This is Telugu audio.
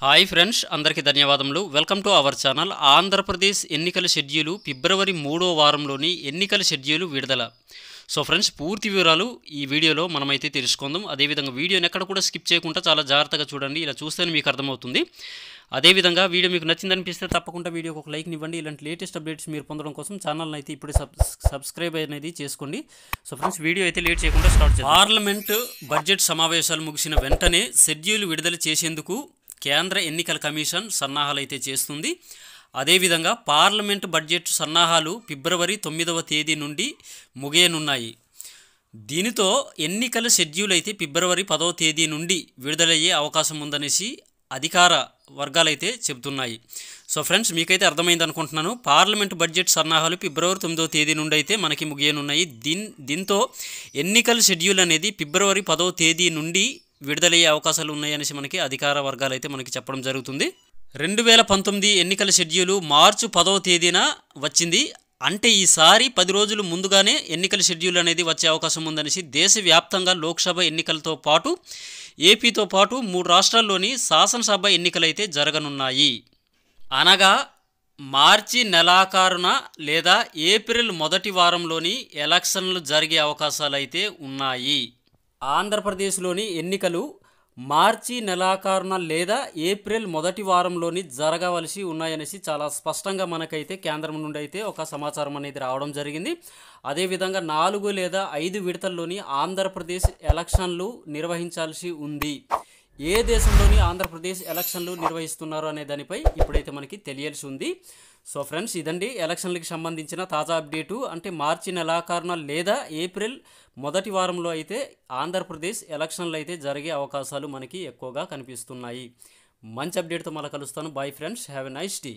హాయ్ ఫ్రెండ్స్, అందరికీ ధన్యవాదములు. Welcome to our channel. Andhra Pradesh ఎన్నికల షెడ్యూలు ఫిబ్రవరి 3వ వారంలోని ఎన్నికల షెడ్యూలు విడుదల. సో ఫ్రెండ్స్, పూర్తి వివరాలు ఈ వీడియోలో మనమైతే తెలుసుకుందాం. అదేవిధంగా వీడియోని ఎక్కడ కూడా స్కిప్ చేయకుండా చాలా జాగ్రత్తగా చూడండి. ఇలా చూస్తేనే మీకు అర్థమవుతుంది. అదేవిధంగా వీడియో మీకు నచ్చిందనిపిస్తే తప్పకుండా వీడియోకి ఒక లైక్ ఇవ్వండి. ఇలాంటి లేటెస్ట్ అప్డేట్స్ మీరు పొందడం కోసం ఛానల్ని అయితే ఇప్పుడే సబ్స్క్రైబ్ అనేది చేసుకోండి. సో ఫ్రెండ్స్, వీడియో అయితే లేట్ చేయకుండా స్టార్ట్ చేద్దాం. పార్లమెంటు బడ్జెట్ సమావేశాలు ముగిసిన వెంటనే షెడ్యూల్ విడుదల చేసేందుకు కేంద్ర ఎన్నికల కమిషన్ సన్నాహాలు అయితే చేస్తుంది. అదేవిధంగా పార్లమెంటు బడ్జెట్ సన్నాహాలు ఫిబ్రవరి 9వ తేదీ నుండి ముగియనున్నాయి. దీనితో ఎన్నికల షెడ్యూల్ అయితే ఫిబ్రవరి 10వ తేదీ నుండి విడుదలయ్యే అవకాశం ఉందనేసి అధికార వర్గాలైతే చెబుతున్నాయి. సో ఫ్రెండ్స్, మీకైతే అర్థమైంది అనుకుంటున్నాను. పార్లమెంటు బడ్జెట్ సన్నాహాలు ఫిబ్రవరి 9వ తేదీ నుండి అయితే మనకి ముగియనున్నాయి. దీంతో ఎన్నికల షెడ్యూల్ అనేది ఫిబ్రవరి 10వ తేదీ నుండి విడుదలయ్యే అవకాశాలు ఉన్నాయనేసి మనకి అధికార వర్గాలు అయితే మనకి చెప్పడం జరుగుతుంది. 2019 ఎన్నికల షెడ్యూలు మార్చి 10వ తేదీన వచ్చింది. అంటే ఈసారి 10 రోజులు ముందుగానే ఎన్నికల షెడ్యూల్ అనేది వచ్చే అవకాశం ఉందనేసి దేశవ్యాప్తంగా లోక్సభ ఎన్నికలతో పాటు ఏపీతో పాటు 3 రాష్ట్రాల్లోని శాసనసభ ఎన్నికలైతే జరగనున్నాయి. అనగా మార్చి నెలాఖరున లేదా ఏప్రిల్ మొదటి వారంలోని ఎలక్షన్లు జరిగే అవకాశాలు అయితే ఉన్నాయి. ఆంధ్రప్రదేశ్లోని ఎన్నికలు మార్చి నెలాఖరున లేదా ఏప్రిల్ మొదటి వారంలోని జరగవలసి ఉన్నాయనేసి చాలా స్పష్టంగా మనకైతే కేంద్రం నుండి అయితే ఒక సమాచారం అనేది రావడం జరిగింది. అదేవిధంగా 4 లేదా 5 విడతల్లోని ఆంధ్రప్రదేశ్ ఎలక్షన్లు నిర్వహించాల్సి ఉంది. ఏ దేశంలోని ఆంధ్రప్రదేశ్ ఎలక్షన్లు నిర్వహిస్తున్నారు అనే దానిపై ఇప్పుడైతే మనకి తెలియాల్సి ఉంది. సో ఫ్రెండ్స్, ఇదండి ఎలక్షన్లకు సంబంధించిన తాజా అప్డేటు. అంటే మార్చి నెలాఖరున లేదా ఏప్రిల్ మొదటి వారంలో అయితే ఆంధ్రప్రదేశ్ ఎలక్షన్లు అయితే జరిగే అవకాశాలు మనకి ఎక్కువగా కనిపిస్తున్నాయి. మంచి అప్డేట్తో మళ్ళీ కలుస్తాను. Bye friends, have a nice day.